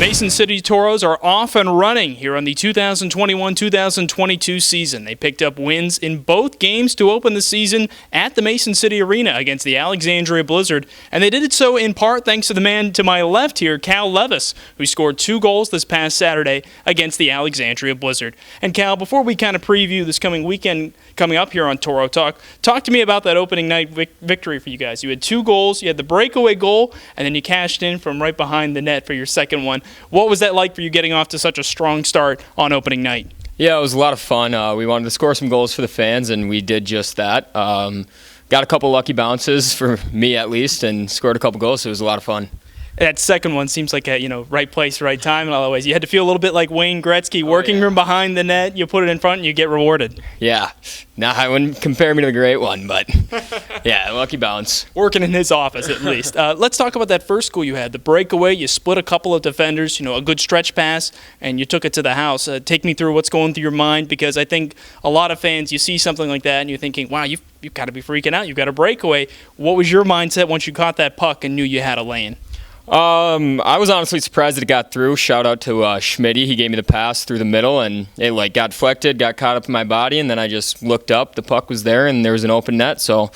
Mason City Toros are off and running here on the 2021-2022 season. They picked up wins in both games to open the season at the Mason City Arena against the Alexandria Blizzard, and they did it so in part thanks to the man to my left here, Cal Levis, who scored 2 goals this past Saturday against the Alexandria Blizzard. And Cal, before we kind of preview this coming weekend coming up here on Toro Talk to me about that opening night victory for you guys. You had 2 goals, you had the breakaway goal, and then you cashed in from right behind the net for your second one. What was that like for you getting off to such a strong start on opening night? Yeah, it was a lot of fun. We wanted to score some goals for the fans, and we did just that. Got a couple lucky bounces, for me at least, and scored a couple goals, so it was a lot of fun. That second one seems like a right place, right time in all the ways. You had to feel a little bit like Wayne Gretzky, working from behind the net. You put it in front and you get rewarded. Yeah. Now, I wouldn't compare me to the great one, but yeah, lucky bounce. Working in his office at least. Let's talk about that first goal you had. The breakaway, you split a couple of defenders, a good stretch pass, and you took it to the house. Take me through what's going through your mind, because I think a lot of fans, you see something like that and you're thinking, wow, you've got to be freaking out. You've got a breakaway. What was your mindset once you caught that puck and knew you had a lane? I was honestly surprised that it got through. Shout out to Schmitty. He gave me the pass through the middle, and it got deflected, got caught up in my body, and then I just looked up. The puck was there, and there was an open net. So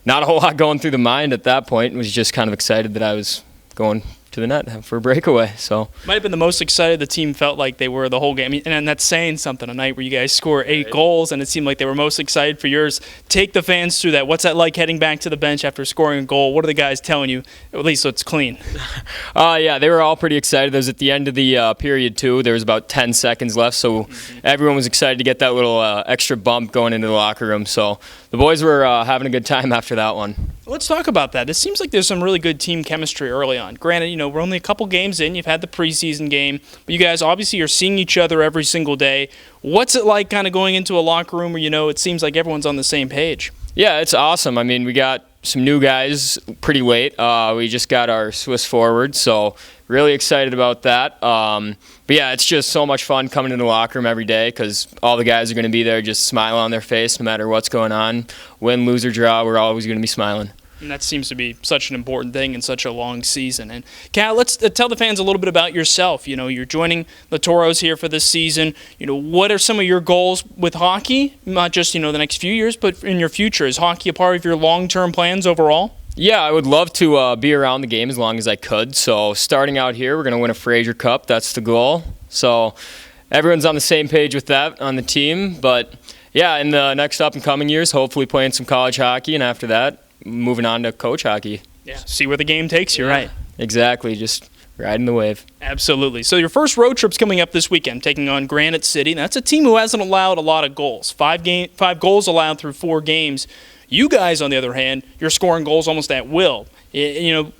not a whole lot going through the mind at that point. I was just kind of excited that I was going to the net for a breakaway. So might have been the most excited the team felt like they were the whole game. And that's saying something. A night where you guys score 8 goals, and it seemed like they were most excited for yours. Take the fans through that. What's that like heading back to the bench after scoring a goal? What are the guys telling you? At least so it's clean. Yeah, they were all pretty excited. It was at the end of the period, too. There was about 10 seconds left, so everyone was excited to get that little extra bump going into the locker room. So the boys were having a good time after that one. Let's talk about that. It seems like there's some really good team chemistry early on. Granted, we're only a couple games in. You've had the preseason game. But you guys obviously are seeing each other every single day. What's it like kind of going into a locker room where, it seems like everyone's on the same page? Yeah, it's awesome. I mean, we got some new guys pretty late. We just got our Swiss forward, so really excited about that. But yeah, it's just so much fun coming into the locker room every day because all the guys are going to be there just smiling on their face no matter what's going on. Win, lose, or draw, we're always going to be smiling. And that seems to be such an important thing in such a long season. And Cal, let's tell the fans a little bit about yourself. You're joining the Toros here for this season. What are some of your goals with hockey? Not just, the next few years, but in your future. Is hockey a part of your long-term plans overall? Yeah, I would love to be around the game as long as I could. So starting out here, we're going to win a Fraser Cup. That's the goal. So everyone's on the same page with that on the team. But yeah, in the next up and coming years, hopefully playing some college hockey, and after that, moving on to coach hockey. Yeah, see where the game takes you, right? Exactly, just riding the wave. Absolutely. So your first road trip's coming up this weekend, taking on Granite City. That's a team who hasn't allowed a lot of goals. 5 goals allowed through 4 games. You guys, on the other hand, you're scoring goals almost at will.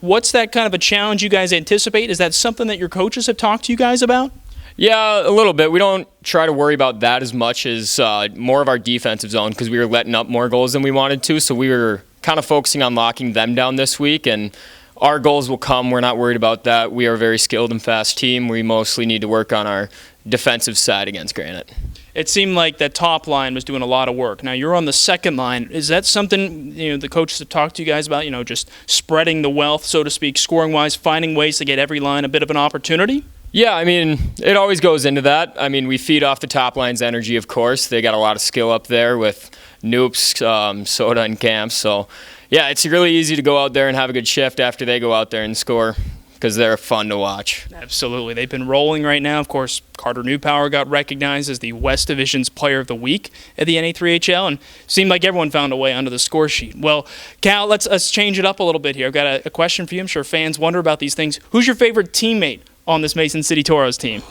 What's that kind of a challenge you guys anticipate? Is that something that your coaches have talked to you guys about? Yeah, a little bit. We don't try to worry about that as much as more of our defensive zone because we were letting up more goals than we wanted to, so we were kind of focusing on locking them down this week, and our goals will come. We're not worried about that. We are a very skilled and fast team. We mostly need to work on our defensive side against Granite. It seemed like that top line was doing a lot of work. Now you're on the second line. Is that something the coaches have talked to you guys about, just spreading the wealth, so to speak, scoring-wise, finding ways to get every line a bit of an opportunity? Yeah, I mean, it always goes into that. I mean, we feed off the top line's energy, of course. They got a lot of skill up there with Noops, Soda, and Camps. So, yeah, it's really easy to go out there and have a good shift after they go out there and score because they're fun to watch. Absolutely. They've been rolling right now. Of course, Carter Newpower got recognized as the West Division's Player of the Week at the NA3HL, and seemed like everyone found a way onto the score sheet. Well, Cal, let's change it up a little bit here. I've got a question for you. I'm sure fans wonder about these things. Who's your favorite teammate on this Mason City Toros team?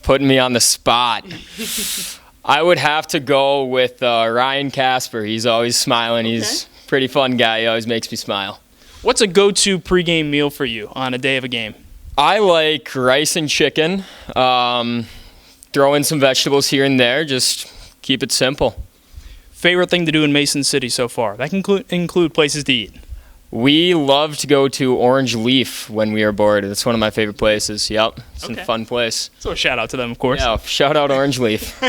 Putting me on the spot. I would have to go with Ryan Casper. He's always smiling. He's a pretty fun guy. He always makes me smile. What's a go-to pregame meal for you on a day of a game? I like rice and chicken. Throw in some vegetables here and there. Just keep it simple. Favorite thing to do in Mason City so far? That can include places to eat. We love to go to Orange Leaf when we are bored. It's one of my favorite places. Yep, it's a fun place. So a shout out to them, of course. Yeah, shout out Orange Leaf.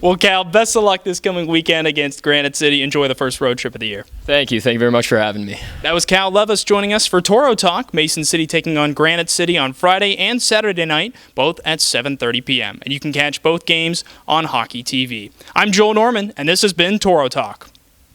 Well, Cal, best of luck this coming weekend against Granite City. Enjoy the first road trip of the year. Thank you very much for having me. That was Cal Levis joining us for Toro Talk. Mason City taking on Granite City on Friday and Saturday night, both at 7:30 p.m. And you can catch both games on Hockey TV. I'm Joel Norman, and this has been Toro Talk.